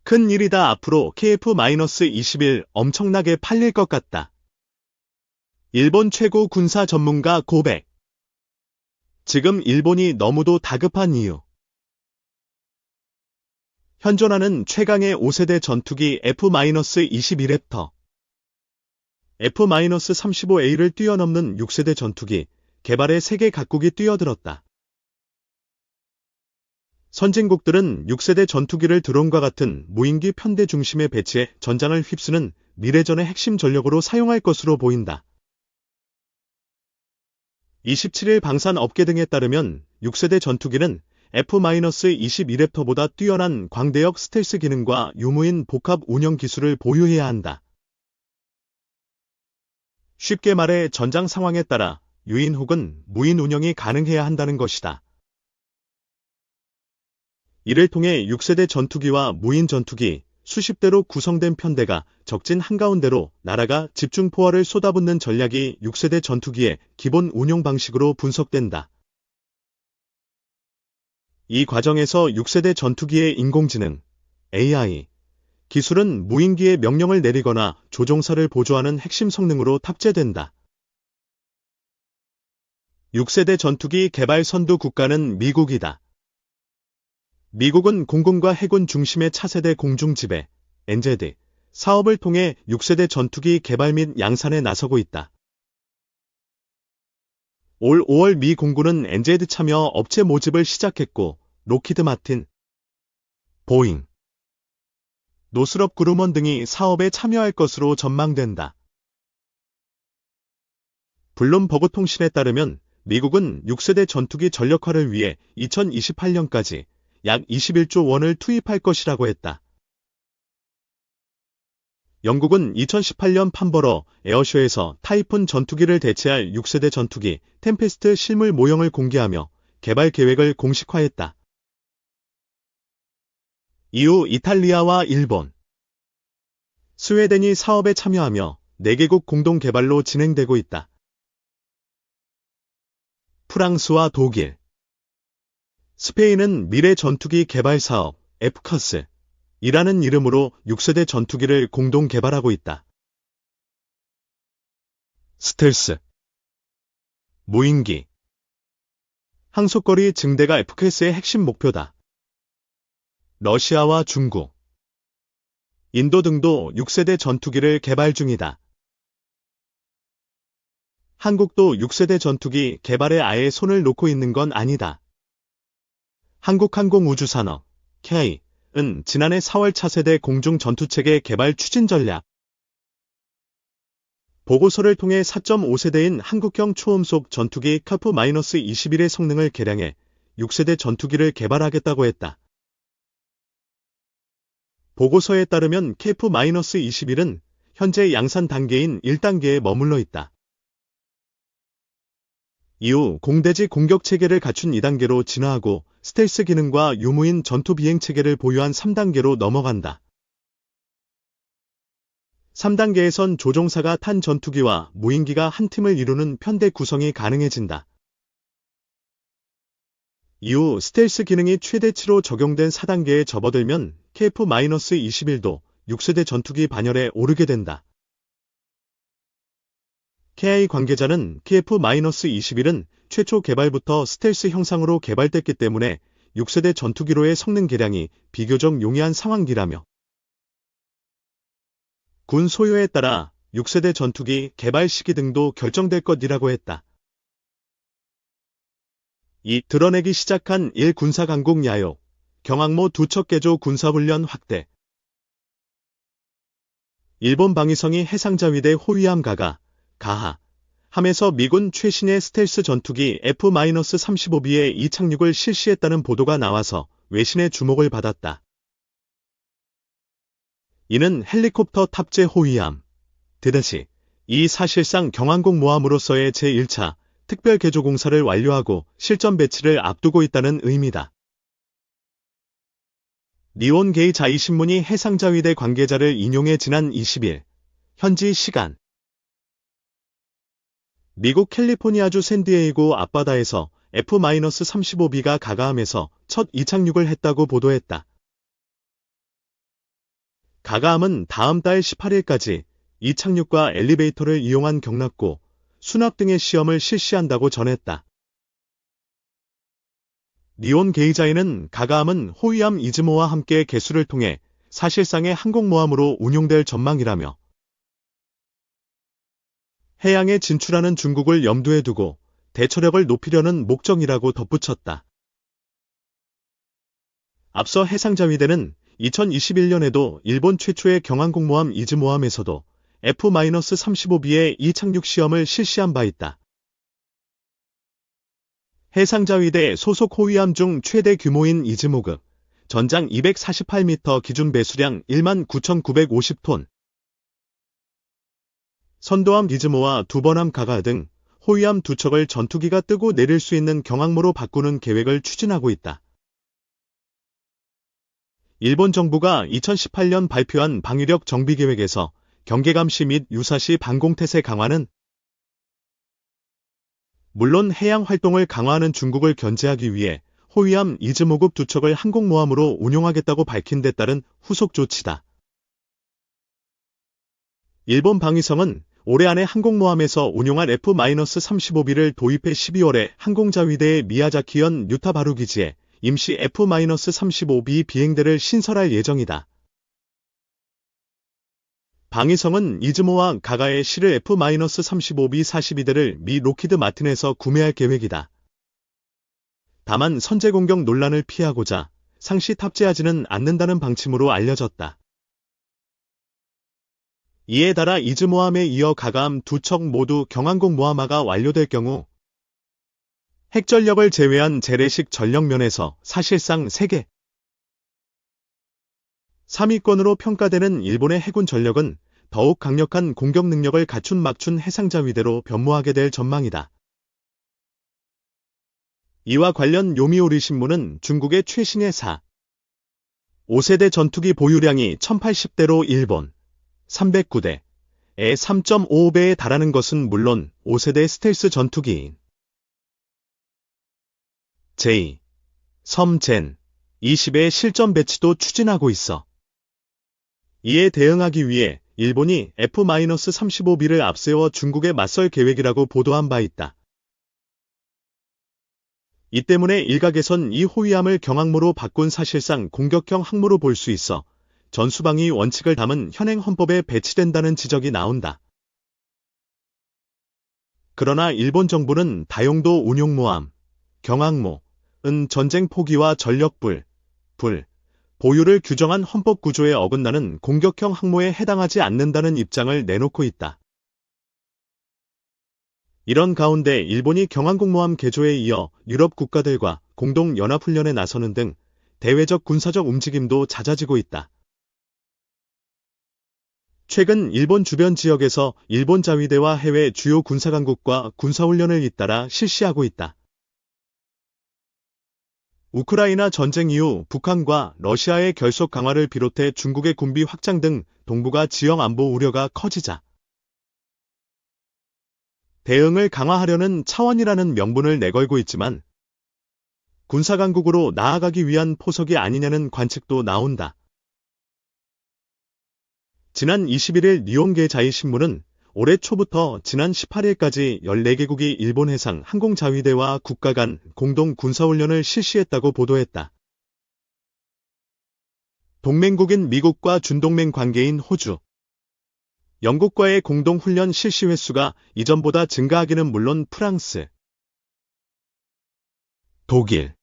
큰일이다. 앞으로 KF-21 엄청나게 팔릴 것 같다. 일본 최고 군사 전문가 고백. 지금 일본이 너무도 다급한 이유. 현존하는 최강의 5세대 전투기 F-21랩터. F-35A를 뛰어넘는 6세대 전투기 개발에 세계 각국이 뛰어들었다. 선진국들은 6세대 전투기를 드론과 같은 무인기 편대 중심에 배치해 전장을 휩쓰는 미래전의 핵심 전력으로 사용할 것으로 보인다. 27일 방산 업계 등에 따르면 6세대 전투기는 F-21랩터보다 뛰어난 광대역 스텔스 기능과 유무인 복합 운영 기술을 보유해야 한다. 쉽게 말해 전장 상황에 따라 유인 혹은 무인 운영이 가능해야 한다는 것이다. 이를 통해 6세대 전투기와 무인 전투기, 수십 대로 구성된 편대가 적진 한가운데로 나라가 집중 포화를 쏟아붓는 전략이 6세대 전투기의 기본 운용 방식으로 분석된다. 이 과정에서 6세대 전투기의 인공지능, AI, 기술은 무인기에 명령을 내리거나 조종사를 보조하는 핵심 성능으로 탑재된다. 6세대 전투기 개발 선두 국가는 미국이다. 미국은 공군과 해군 중심의 차세대 공중지배, NZ, 사업을 통해 6세대 전투기 개발 및 양산에 나서고 있다. 올 5월 미 공군은 NZ 참여 업체 모집을 시작했고, 로키드 마틴, 보잉, 노스럽 그루먼 등이 사업에 참여할 것으로 전망된다. 블룸버그 통신에 따르면 미국은 6세대 전투기 전력화를 위해 2028년까지 약 21조 원을 투입할 것이라고 했다. 영국은 2018년 판버러 에어쇼에서 타이푼 전투기를 대체할 6세대 전투기 템페스트 실물 모형을 공개하며 개발 계획을 공식화했다. 이후 이탈리아와 일본, 스웨덴이 사업에 참여하며 4개국 공동 개발로 진행되고 있다. 프랑스와 독일, 스페인은 미래 전투기 개발 사업 FCAS이라는 이름으로 6세대 전투기를 공동 개발하고 있다. 스텔스, 무인기, 항속거리 증대가 FCAS의 핵심 목표다. 러시아와 중국, 인도 등도 6세대 전투기를 개발 중이다. 한국도 6세대 전투기 개발에 아예 손을 놓고 있는 건 아니다. 한국항공우주산업, KA는 지난해 4월 차세대 공중전투체계 개발 추진 전략 보고서를 통해 4.5세대인 한국형 초음속 전투기 KF-21의 성능을 개량해 6세대 전투기를 개발하겠다고 했다. 보고서에 따르면 KF-21은 현재 양산 단계인 1단계에 머물러 있다. 이후 공대지 공격 체계를 갖춘 2단계로 진화하고 스텔스 기능과 유무인 전투 비행 체계를 보유한 3단계로 넘어간다. 3단계에선 조종사가 탄 전투기와 무인기가 한 팀을 이루는 편대 구성이 가능해진다. 이후 스텔스 기능이 최대치로 적용된 4단계에 접어들면 KF-21도 6세대 전투기 반열에 오르게 된다. KI 관계자는 KF-21은 최초 개발부터 스텔스 형상으로 개발됐기 때문에 6세대 전투기로의 성능 개량이 비교적 용이한 상황이라며 군 소요에 따라 6세대 전투기 개발 시기 등도 결정될 것이라고 했다. 이 드러내기 시작한 1군사강국 야욕, 경항모 두척 개조 군사훈련 확대. 일본 방위성이 해상자위대 호위함 가하, 함에서 미군 최신의 스텔스 전투기 F-35B의 이착륙을 실시했다는 보도가 나와서 외신의 주목을 받았다. 이는 헬리콥터 탑재 호위함, 이 사실상 경항공 모함으로서의 제1차 특별 개조 공사를 완료하고 실전 배치를 앞두고 있다는 의미다. 니온 게이자이 신문이 해상자위대 관계자를 인용해 지난 20일, 현지 시간 미국 캘리포니아주 샌디에이고 앞바다에서 F-35B가 가가함에서 첫 이착륙을 했다고 보도했다. 가가함은 다음 달 18일까지 이착륙과 엘리베이터를 이용한 경납고, 수납 등의 시험을 실시한다고 전했다. 니온 게이자이는 가가함은 호위함 이즈모와 함께 개수를 통해 사실상의 항공모함으로 운용될 전망이라며 해양에 진출하는 중국을 염두에 두고 대처력을 높이려는 목적이라고 덧붙였다. 앞서 해상자위대는 2021년에도 일본 최초의 경항공모함 이즈모함에서도 F-35B의 이착륙 시험을 실시한 바 있다. 해상자위대 소속 호위함 중 최대 규모인 이즈모급, 전장 248m 기준 배수량 19,950톤. 선도함 이즈모와 두번함 가가 등 호위함 2척을 전투기가 뜨고 내릴 수 있는 경항모로 바꾸는 계획을 추진하고 있다. 일본 정부가 2018년 발표한 방위력 정비 계획에서 경계감시 및 유사시 방공태세 강화는 물론 해양 활동을 강화하는 중국을 견제하기 위해 호위함 이즈모급 2척을 항공모함으로 운용하겠다고 밝힌 데 따른 후속 조치다. 일본 방위성은 올해 안에 항공모함에서 운용할 F-35B를 도입해 12월에 항공자위대의 미야자키현 유타바루 기지에 임시 F-35B 비행대를 신설할 예정이다. 방위성은 이즈모와 가가에 실을 F-35B 42대를 미 로키드 마틴에서 구매할 계획이다. 다만 선제 공격 논란을 피하고자 상시 탑재하지는 않는다는 방침으로 알려졌다. 이에 따라 이즈모함에 이어 가가함 2척 모두 경항공 모함화가 완료될 경우 핵전력을 제외한 재래식 전력면에서 사실상 세계 3위권으로 평가되는 일본의 해군 전력은 더욱 강력한 공격 능력을 갖춘 막춘 해상자위대로 변모하게 될 전망이다. 이와 관련 요미우리 신문은 중국의 최신의 5세대 전투기 보유량이 1080대로 일본 309대의 3.55배에 달하는 것은 물론 5세대 스텔스 전투기인 제2, 섬젠 20의 실전 배치도 추진하고 있어. 이에 대응하기 위해 일본이 F-35B를 앞세워 중국에 맞설 계획이라고 보도한 바 있다. 이 때문에 일각에선 이 호위함을 경항모로 바꾼 사실상 공격형 항모로 볼 수 있어 전수방위 원칙을 담은 현행 헌법에 배치된다는 지적이 나온다. 그러나 일본 정부는 다용도 운용모함, 경항모은 전쟁 포기와 전력 보유를 규정한 헌법 구조에 어긋나는 공격형 항모에 해당하지 않는다는 입장을 내놓고 있다. 이런 가운데 일본이 경항공모함 개조에 이어 유럽 국가들과 공동 연합훈련에 나서는 등 대외적 군사적 움직임도 잦아지고 있다. 최근 일본 주변 지역에서 일본 자위대와 해외 주요 군사강국과 군사훈련을 잇따라 실시하고 있다. 우크라이나 전쟁 이후 북한과 러시아의 결속 강화를 비롯해 중국의 군비 확장 등 동북아 지역 안보 우려가 커지자 대응을 강화하려는 차원이라는 명분을 내걸고 있지만 군사강국으로 나아가기 위한 포석이 아니냐는 관측도 나온다. 지난 21일 니혼게 자이 신문은 올해 초부터 지난 18일까지 14개국이 일본 해상 항공자위대와 국가 간 공동 군사훈련을 실시했다고 보도했다. 동맹국인 미국과 준동맹 관계인 호주, 영국과의 공동훈련 실시 횟수가 이전보다 증가하기는 물론 프랑스, 독일,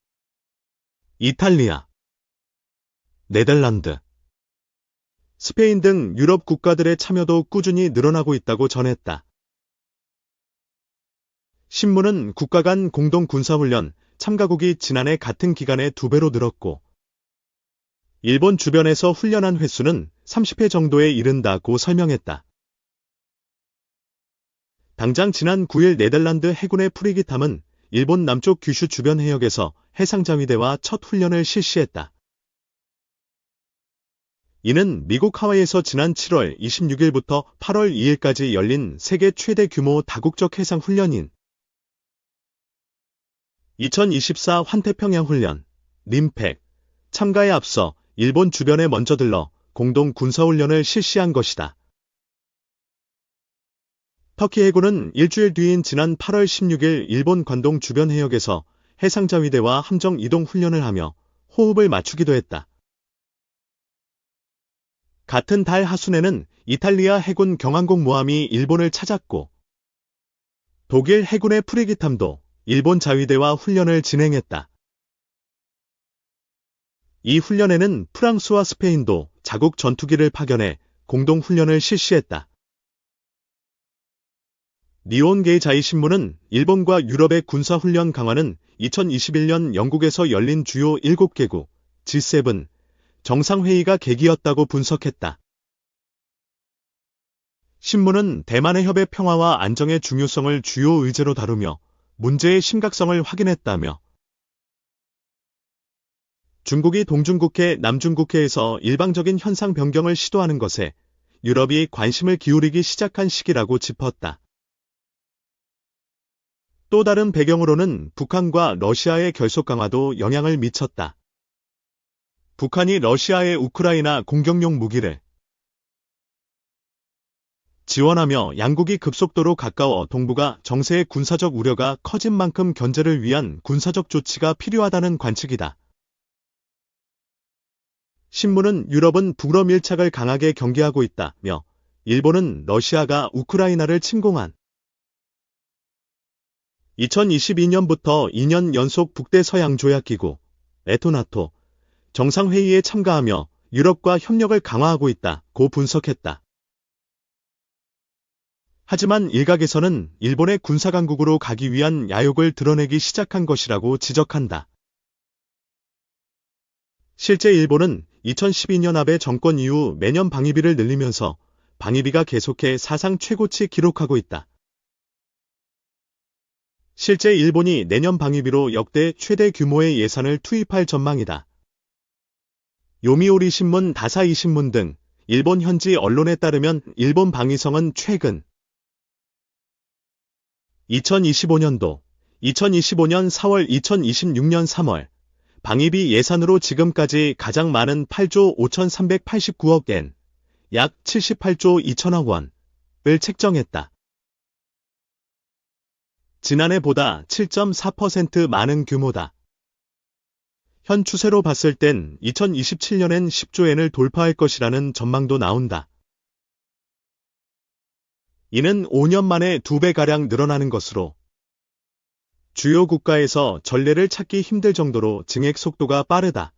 이탈리아, 네덜란드, 스페인 등 유럽 국가들의 참여도 꾸준히 늘어나고 있다고 전했다. 신문은 국가 간 공동 군사훈련 참가국이 지난해 같은 기간에 2배로 늘었고 일본 주변에서 훈련한 횟수는 30회 정도에 이른다고 설명했다. 당장 지난 9일 네덜란드 해군의 프리기탐은 일본 남쪽 규슈 주변 해역에서 해상자위대와 첫 훈련을 실시했다. 이는 미국 하와이에서 지난 7월 26일부터 8월 2일까지 열린 세계 최대 규모 다국적 해상 훈련인 2024 환태평양 훈련, 림팩 참가에 앞서 일본 주변에 먼저 들러 공동 군사훈련을 실시한 것이다. 터키 해군은 일주일 뒤인 지난 8월 16일 일본 관동 주변 해역에서 해상자위대와 함정 이동 훈련을 하며 호흡을 맞추기도 했다. 같은 달 하순에는 이탈리아 해군 경항공 모함이 일본을 찾았고 독일 해군의 프리기탐도 일본 자위대와 훈련을 진행했다. 이 훈련에는 프랑스와 스페인도 자국 전투기를 파견해 공동훈련을 실시했다. 니혼게이 자이신문은 일본과 유럽의 군사훈련 강화는 2021년 영국에서 열린 주요 7개국 G7 정상회의가 계기였다고 분석했다. 신문은 대만의 협의 평화와 안정의 중요성을 주요 의제로 다루며 문제의 심각성을 확인했다며 중국이 동중국해, 남중국해에서 일방적인 현상 변경을 시도하는 것에 유럽이 관심을 기울이기 시작한 시기라고 짚었다. 또 다른 배경으로는 북한과 러시아의 결속 강화도 영향을 미쳤다. 북한이 러시아의 우크라이나 공격용 무기를 지원하며 양국이 급속도로 가까워 동북아 정세의 군사적 우려가 커진 만큼 견제를 위한 군사적 조치가 필요하다는 관측이다. 신문은 유럽은 북러 밀착을 강하게 경계하고 있다며 일본은 러시아가 우크라이나를 침공한 2022년부터 2년 연속 북대서양조약기구 네토 정상회의에 참가하며 유럽과 협력을 강화하고 있다고 분석했다. 하지만 일각에서는 일본의 군사강국으로 가기 위한 야욕을 드러내기 시작한 것이라고 지적한다. 실제 일본은 2012년 아베 정권 이후 매년 방위비를 늘리면서 방위비가 계속해 사상 최고치 기록하고 있다. 실제 일본이 내년 방위비로 역대 최대 규모의 예산을 투입할 전망이다. 요미우리 신문, 다사이 신문 등 일본 현지 언론에 따르면 일본 방위성은 최근 2025년도, 2025년 4월, 2026년 3월 방위비 예산으로 지금까지 가장 많은 8조 5,389억 엔, 약 78조 2천억 원을 책정했다. 지난해보다 7.4% 많은 규모다. 현 추세로 봤을 땐 2027년엔 10조 엔을 돌파할 것이라는 전망도 나온다. 이는 5년 만에 2배가량 늘어나는 것으로 주요 국가에서 전례를 찾기 힘들 정도로 증액 속도가 빠르다.